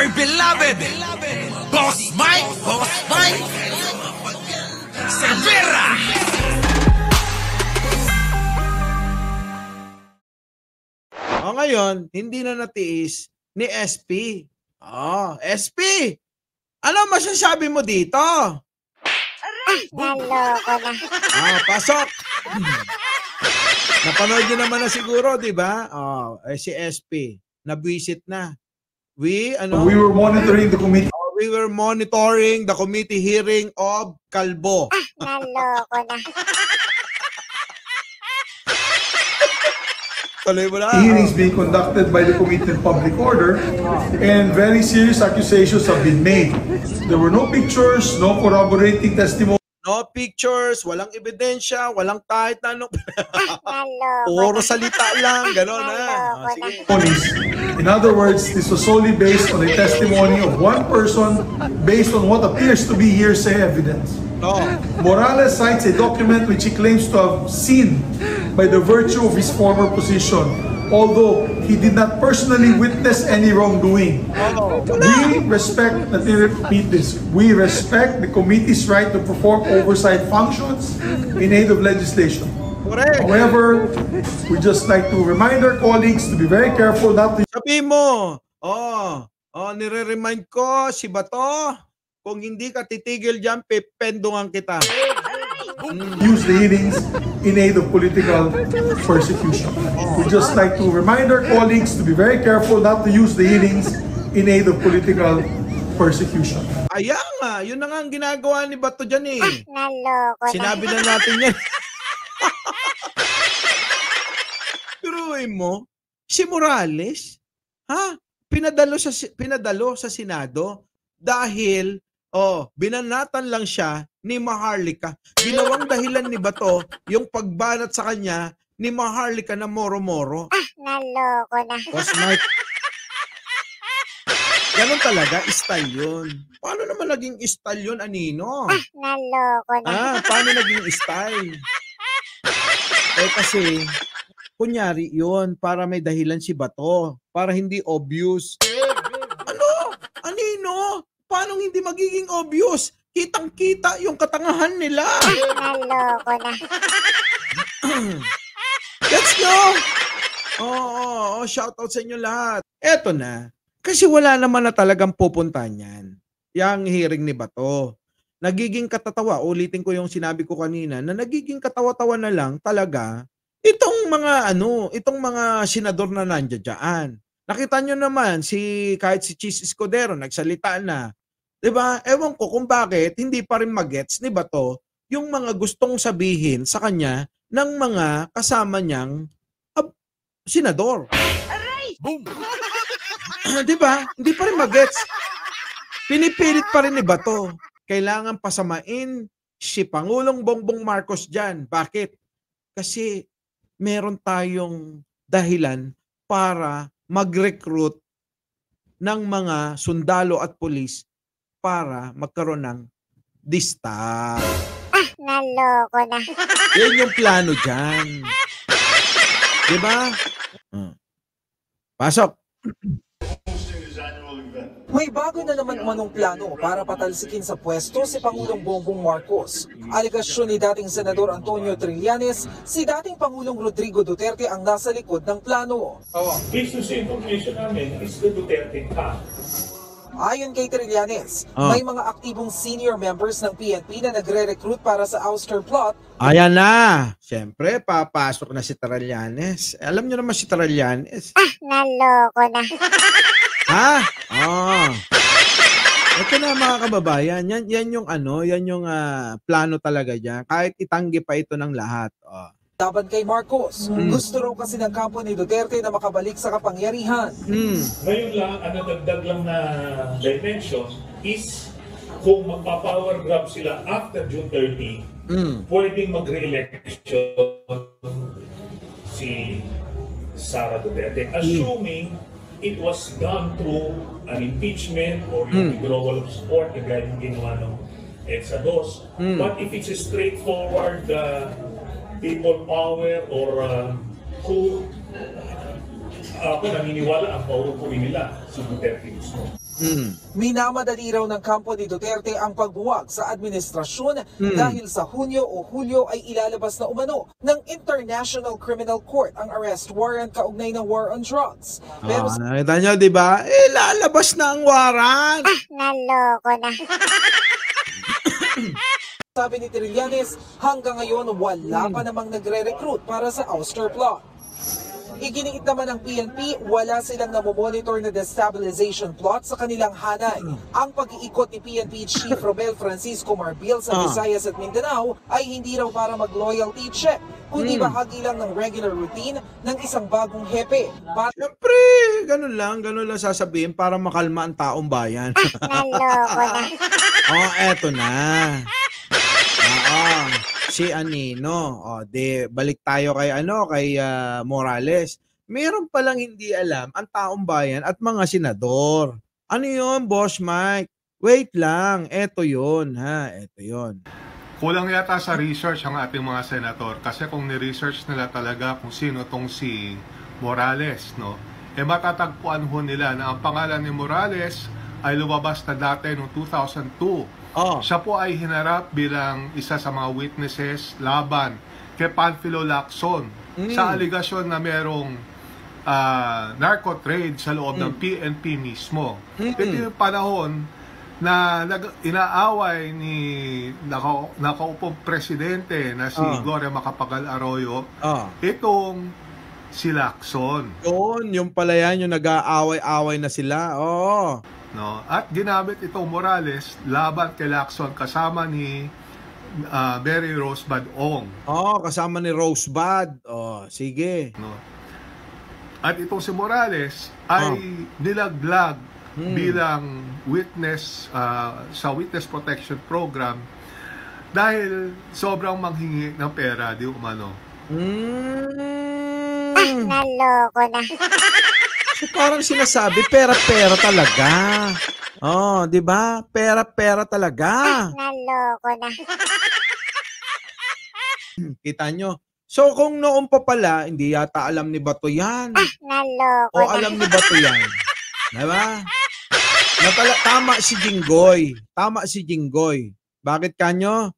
our beloved Boss Mike Cervera. O ngayon, hindi na natiis ni SP. SP! Ano masasabi mo dito? Naloko na. Pasok! Napanood nyo naman na siguro, di ba? Si SP, nabwisit na. We were monitoring the committee. We were monitoring the committee hearing of Kalbo. Naloko na. Hearings being conducted by the Committee on Public Order, and very serious accusations have been made. There were no pictures, no corroborating testimony. No pictures, walang ebidensya, walang kahit na ano. Puro salita lang, gano'n na. Sige. In other words, this was solely based on a testimony of one person based on what appears to be hearsay evidence. Morales cites a document which he claims to have seen by the virtue of his former position, although he did not personally witness any wrongdoing. We respect, let me repeat this, we respect the committee's right to perform oversight functions in aid of legislation. However, we just like to remind our colleagues to be very careful not to... Sabi mo, nire-remind ko si Bato, kung hindi ka titigil dyan, pependungan kita. Use the hearings in aid of political persecution. We just like to remind our colleagues to be very careful not to use the hearings in aid of political persecution. Ayan nga, yun na nga ang ginagawa ni Bato dyan eh. Naloko na. Sinabi na natin yan. Turuin mo, si Morales, pinadalo sa Senado dahil binanatan lang siya ni Maharlika. Ginawang dahilan ni Bato yung pagbanat sa kanya ni Maharlika na moro-moro. Naloko na. Boss Mike. Ganun talaga, style yun. Paano naman naging style yun, Anino? Naloko na. Paano naging style? Kasi, kunyari yun, para may dahilan si Bato. Para hindi obvious. Anino? Paano hindi magiging obvious? Kitang-kita yung katangahan nila. Naloko na. Let's go! Shoutout sa inyo lahat. Eto na. Kasi wala naman na talagang pupuntahan yan. Yang hearing ni Bato. Nagiging katatawa. Ulitin ko yung sinabi ko kanina na nagiging katawa-tawa na lang talaga itong mga senador na nandiyan dyan. Nakita nyo naman, kahit si Chis Escudero nagsalita na. Diba? Ewan ko kung bakit hindi pa rin magets ni Bato yung mga gustong sabihin sa kanya ng mga kasama niyang senador. Boom! Diba? Hindi pa rin magets. Pinipilit pa rin ni Bato. Kailangan pasamain si Pangulong Bongbong Marcos dyan. Bakit? Kasi meron tayong dahilan para mag-recruit ng mga sundalo at pulis para magkaroon ng dista. Naloko na. Yan yung plano dyan. Diba? Pasok. May bago na naman umanong plano para patalsikin sa pwesto si Pangulong Bongbong Marcos. Alegasyon ni dating Senador Antonio Trillanes, si dating Pangulong Rodrigo Duterte ang nasa likod ng plano. Based sa information namin, it's the Duterte camp. Ayon kay Trillanes, may mga aktibong senior members ng PNP na nagre-recruit para sa ouster plot. Ayan na. Siyempre, papasok na si Trillanes. Alam niyo naman si Trillanes. Naloko na. Ito na mga kababayan, yan yung plano talaga diyan. Kahit itanggi pa ito ng lahat. Laban kay Marcos, gusto raw kasi ng kampo ni Duterte na makabalik sa kapangyarihan. Ngayon lang, ang nadagdag lang na dimension is kung magpa-power grab sila after June 30, pwedeng mag-re-election si Sara Duterte. Assuming it was done through an impeachment or yung withdrawal of support, kagaya yung ginawa ng EDSA 2. But if it's a straightforward people power or ako naniniwala ang pauupuin nila si Duterte mismo. Minamadali raw ng kampo ni Duterte ang pagbuwag sa administrasyon dahil sa Hunyo o Hulyo ay ilalabas na umano ng International Criminal Court ang arrest warrant kaugnay ng war on drugs. Pero Nakita nyo, di ba? Lalabas na ang warrant. Naloko na. sabi ni Trillanes, hanggang ngayon wala pa namang nagre-recruit para sa ouster plot. Iginiit naman ng PNP, wala silang namomonitor na destabilization plot sa kanilang hanay. Ang pag-iikot ni PNP Chief Romel Francisco Marbil sa Visayas at Mindanao ay hindi raw para mag-loyalty check, kundi bahagi lang ng regular routine ng isang bagong hepe. Siyempre, ganun lang sasabihin para makalma ang taong bayan. Naloko na. Eto na. Si Anino. Balik tayo kay Morales. Meron palang hindi alam ang taong bayan at mga senador. Ano yun, Boss Mike? Wait lang. Eto yun, ha? Eto yun. Kulang yata sa research ang ating mga senador kasi kung ni-research nila talaga kung sino tong si Morales, no? Matatagpuan ho nila na ang pangalan ni Morales ay lumabas na dati noong 2002. Siya po ay hinarap bilang isa sa mga witnesses laban kay Panfilo Lacson sa aligasyon na merong narco trade sa loob ng PNP mismo. Ito yung panahon na inaaway ni nakaupong presidente na si Gloria Macapagal Arroyo itong si Lacson. Yung pala yan, yung nag-aaway-aaway na sila. No? At ginamit itong Morales laban kay Lacson kasama ni Mary Rosebud Ong. Kasama ni Rosebud. Sige. No? At itong si Morales ay nilaglag bilang witness sa Witness Protection Program dahil sobrang manghingi ng pera di umano. Naloko na. So, parang sinasabi, pera-pera talaga. Di ba? Pera-pera talaga. Naloko na. Kita nyo? So, kung noon pa pala, hindi yata alam ni Bato yan. Naloko O na. alam ni Bato yan. Diba? Tama si Jinggoy. Tama si Jinggoy. Bakit kanyo?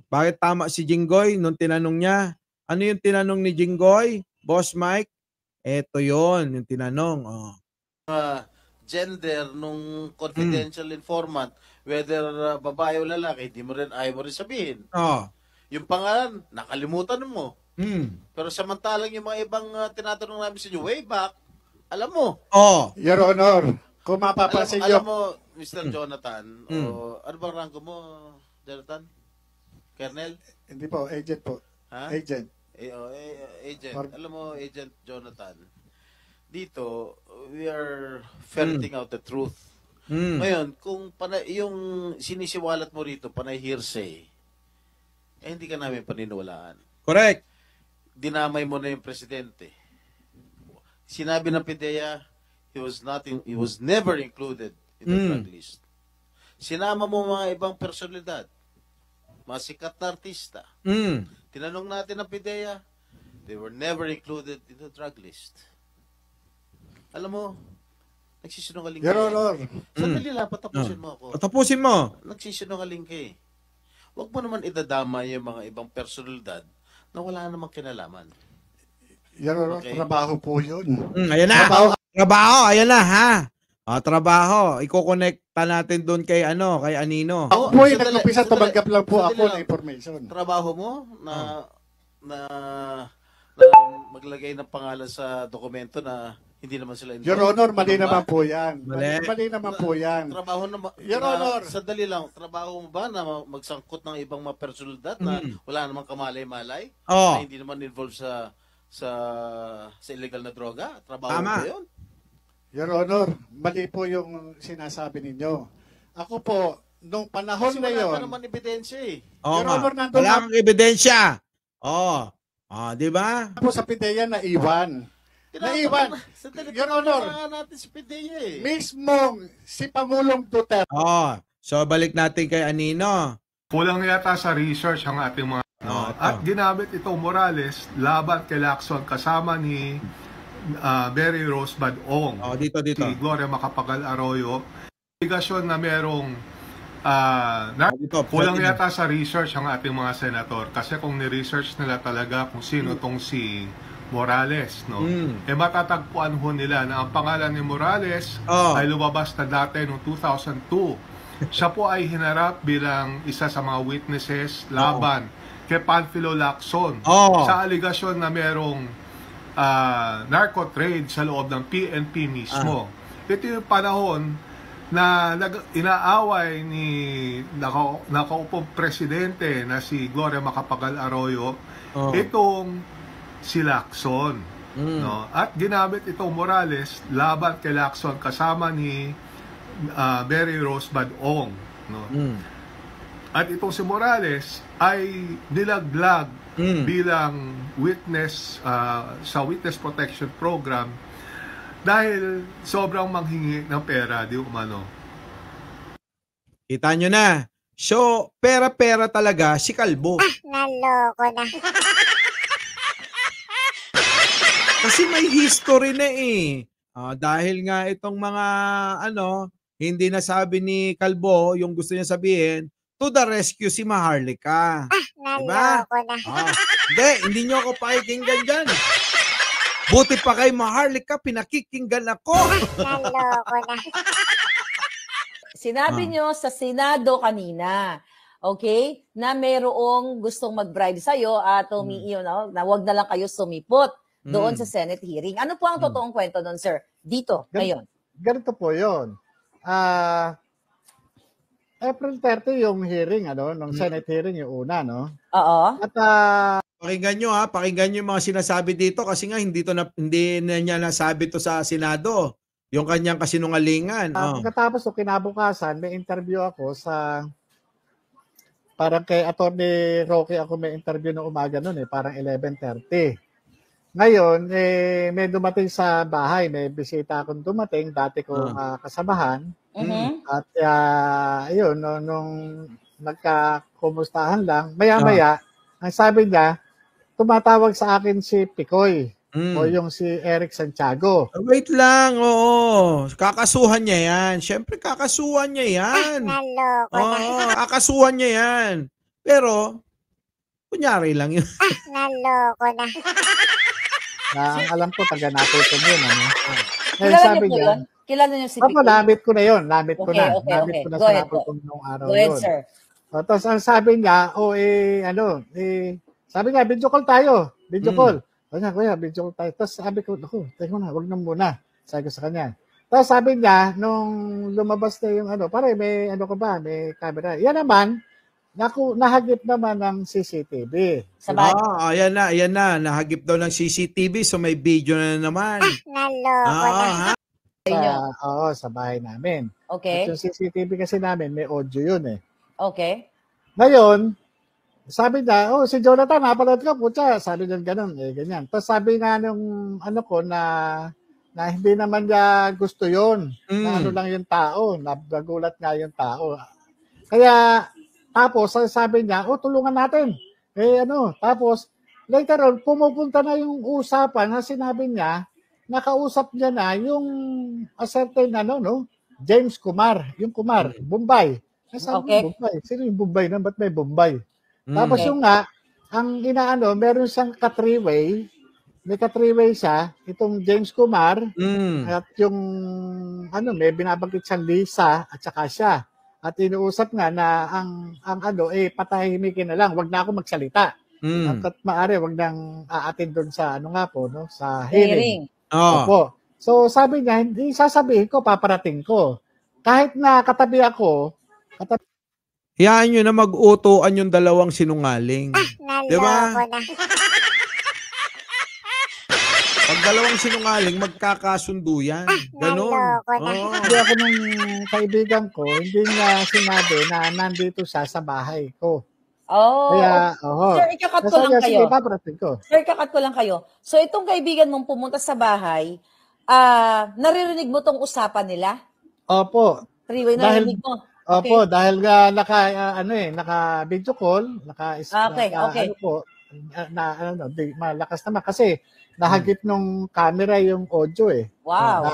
Bakit tama si Jinggoy nung tinanong niya? Ano yung tinanong ni Jinggoy? Boss Mike? Eto yon yung tinanong. Gender nung confidential informant, whether babae o lalaki, ayaw mo rin sabihin. Yung pangalan, nakalimutan mo. Pero samantalang yung mga ibang tinatanong namin sa inyo, way back, alam mo. Your Honor, kung mapapansin nyo. Alam mo, Mr. Jonathan, ano bang rango mo, Jonathan? Colonel? Hindi po, agent po. Ha? Agent. Agent. Alam mo, Agent Jonathan, dito, we are ferreting out the truth. Ngayon, kung yung sinisiwalat mo rito, panay hearsay, hindi ka namin paniniwalaan. Correct. Dinamay mo na yung presidente. Sinabi ng PIDEA, he was never included in the drug list. Sinama mo mga ibang personalidad, mga sikat na artista. Tinanong natin ang PIDEA, they were never included in the drug list. Alam mo, nagsisinungaling ka. Your Honor. Sandali lang, patapusin mo ako. Tapusin mo. Nagsisinungaling ka eh. Huwag mo naman idadama yung mga ibang personalidad na wala namang kinalaman. Your Honor, trabaho po yun. Ayan na. Trabaho, ayan na ha. Trabaho. Iko-connecta natin doon kay Anino. Ako po yung nag-umpisa, tumanggap lang po ako ng information. Trabaho mo na maglagay ng pangalan sa dokumento na hindi naman sila involved. Your Honor, mali naman po yan. Mali. Mali naman po yan. Trabaho na, Your Honor. Sandali lang, trabaho mo ba na magsangkot ng ibang mga personalidad na wala namang kamalay-malay? Oh. Na hindi naman involved sa illegal na droga? Trabaho Tama. mo ba yun? Your Honor, mali po yung sinasabi ninyo. Ako po, nung panahon Kasi na wala yon, ka naman ebidensya eh. Oo Your nga. Honor, nandun Wala na- kang ebidensya. Di ba? po sa PIDEA na iwan. Naiwan. Sandali, Your Honor. tinatanong natin si PIDEA eh. Mismong si Pangulong Duterte. So balik natin kay Anino. Kulang yata sa research ang ating mga at ginamit itong Morales laban kay Lacson kasama ni Mary Rosebud Ong. Dito. Si Gloria Macapagal Arroyo. Alegasyon na merong kulang yata sa research ang ating mga senator kasi kung ni-research nila talaga kung sino tong si Morales, no? Matatagpuan ho nila na ang pangalan ni Morales ay lumabas na dati noong 2002. Siya po ay hinarap bilang isa sa mga witnesses laban kay Panfilo Lacson sa alegasyon na merong narco trade sa loob ng PNP mismo. Ito yung panahon na inaaway ni nakaupong presidente na si Gloria Macapagal Arroyo itong si Lacson, no? At ginamit itong Morales laban kay Lacson kasama ni Mary Rose Badong, no? At itong si Morales ay nilaglag bilang witness sa Witness Protection Program dahil sobrang manghingi ng pera, di umano. Kita nyo na. So, pera-pera talaga si Kalbo. Naloko na. Kasi may history na eh. Dahil nga itong mga hindi nasabi ni Kalbo yung gusto niya sabihin, to the rescue si Maharlika. Diba? Naloko na. Hindi nyo ako pakikinggan dyan. Buti pa kay Maharlika, pinakikinggan ako. Naloko na. Sinabi nyo sa Senado kanina, okay, na mayroong gustong mag-bribe sa'yo at na wag na lang kayo sumipot doon sa Senate hearing. Ano po ang totoong kwento doon, sir? Dito, ngayon. Ganito po yun. April 30 yung hearing, nung Senate hearing yung una, no? Oo. At pakinggan nyo pakinggan nyo yung mga sinasabi dito kasi nga hindi na niya nasabi to sa Senado. Yung kanyang kasinungalingan. pagkatapos kinabukasan, may interview ako sa parang kay Attorney Roque ako may interview ng umaga noon parang 11:30. Ngayon, may dumating sa bahay, may bisita akong dumating, dati kong kasamahan. At ayun, nung nagkakumustahan lang, maya-maya, ang sabi niya, tumatawag sa akin si Picoy o yung si Eric Santiago. Wait lang, kakasuhan niya yan. Siyempre, kakasuhan niya yan. Naloko na. Kakasuhan niya yan. Pero, kunyari lang yun. Naloko na. Ang alam ko, taga-natutom yun. Kilala sabi niyo niya, kilala niyo si Picoy? Namit ko na yun. Namit ko na. Namit ko na sa natutom nung araw yun. Go ahead, sir. Tapos ang sabi niya, sabi niya, video call tayo. Video call. Sabi niya, kuya, video call tayo. Tapos sabi ko, teka na, wag na muna. Sabi ko sa kanya. Tapos sabi niya, nung lumabas na yung pare, may may camera. Yan naman, nahagip naman ng CCTV. Ayan na. Nahagip daw ng CCTV, so may video na naman. Naloko na. Sa bahay namin. Okay. At yung CCTV kasi namin, may audio yun Okay. Ngayon, sabi niya, si Jonathan, napanood ka, putya. Sabi niya ganun, ganyan. Tapos sabi nga nung ko na hindi naman niya gusto yun. Na lang yung tao. Nagulat nga yung tao. Kaya, tapos sabi niya, tulungan natin. Tapos, later on, pumupunta na yung usapan na sinabi niya, nakausap niya na yung certain James Kumar. Yung Kumar, Bombay. Okay. Bombay. Sino yung Bombay na? Ba't may Bombay? Tapos yung ang meron siyang ka-three-way. May ka-three-way siya, itong James Kumar, at yung, may binabanggit siyang Lisa, at saka siya. At inuusap nga na ang patahimikin na lang, wag na ako magsalita. At maaari, wag nang aatin doon sa sa hearing. Opo. So sabi niya, hindi sasabihin ko, paparating ko. Kahit na katabi ako, Hayaan nyo na mag-utuan yung dalawang sinungaling. Diba? Naloko na. Pag dalawang sinungaling, magkakasundo yan. Ganon. Naloko na. hindi ako nung kaibigan ko, hindi niya sinabi na nandito siya sa bahay ko. Kaya, Sir, ikakat ko lang kayo. Sige, paparating ko. Sir, ikakat ko lang kayo. So, itong kaibigan mong pumunta sa bahay, naririnig mo tong usapan nila? Opo. Three-way narinig mo? Okay. Opo, dahil nga naka-video call, malakas naman kasi nahagip nung camera yung audio Wow.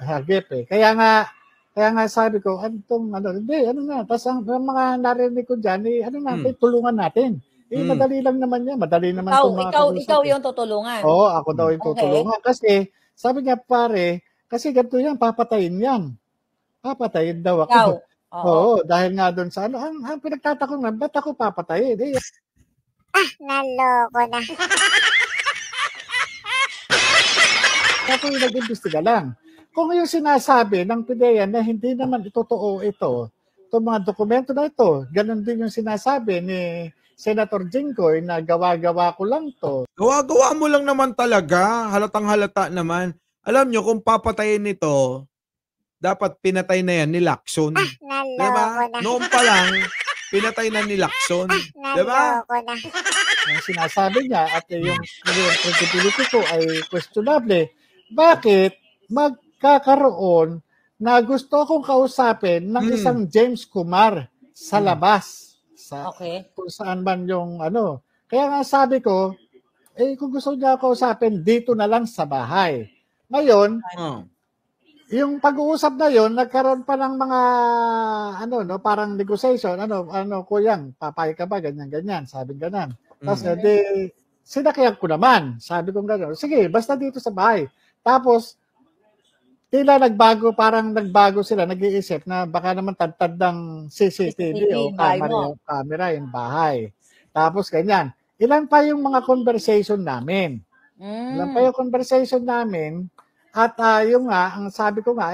Nahagip Kaya nga, Kaya nga sabi ko, hindi, ano na, tapos ang mga narinig ko dyan, ano natin, tulungan natin. Madali lang naman yan, madali naman itong mga Ikaw yung tutulungan. Oo, ako daw yung tutulungan. Kasi, sabi niya pare, kasi ganito yan, papatayin yan. Papatayin daw ako. Ikaw. Oo, dahil nga doon sa ang pinagtatakong nga, ba't ako papatayin? Naloko na. Ako yung nag-imbestiga lang. Kung yung sinasabi ng PIDEA na hindi naman totoo ito, itong mga dokumento na ito, ganun din yung sinasabi ni Senator Jinggoy na gawa-gawa ko lang to. Gawa-gawa mo lang naman talaga. Halatang halata naman. Alam nyo, kung papatayin nito, dapat pinatay na yan ni Lacson. Diba? Noon pa lang, pinatay na ni Lacson. Diba? Ang sinasabi niya at yung credibility ko ay questionable. Bakit magkakaroon na gusto akong kausapin ng isang James Kumar sa labas? Kung saan man yung ano. Kaya nga sabi ko, kung gusto niya kausapin, dito na lang sa bahay. Ngayon, yung pag-uusap na yon, nagkaroon pa ng mga parang negotiation, kuyang, papayag ka ba, ganyan, sabi ganyan. Tapos, sinakyan ko naman, sabi ko gano'n, sige, basta dito sa bahay. Tapos, tila parang nagbago sila, nag-iisip na baka naman tad ng CCTV o camera yung bahay. Tapos, ganyan. Ilan pa yung mga conversation namin? At yung ang sabi ko nga,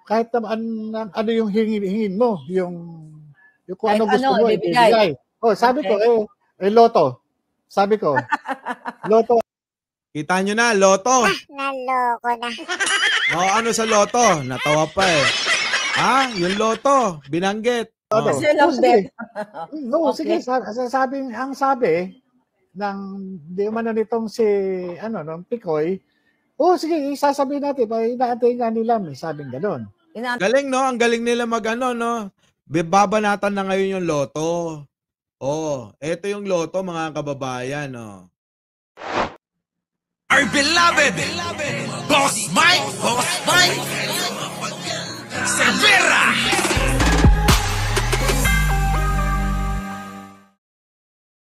kahit naman, yung hingin mo, yung kung ano gusto mo, ibigay. Sabi ko, loto. Sabi ko, loto. Kita nyo na, loto. Naloko na. Ano sa loto? Natawa pa yung loto, binanggit. Sige, ang sabi, di man na nitong si Picoy, sige, isasabihin natin, inaantay nga nila, may sabing gano'n. Galing, no? Ang galing nila no? Babanatan na ngayon yung loto. Eto yung loto, mga kababayan, Our beloved Boss Mike Severa.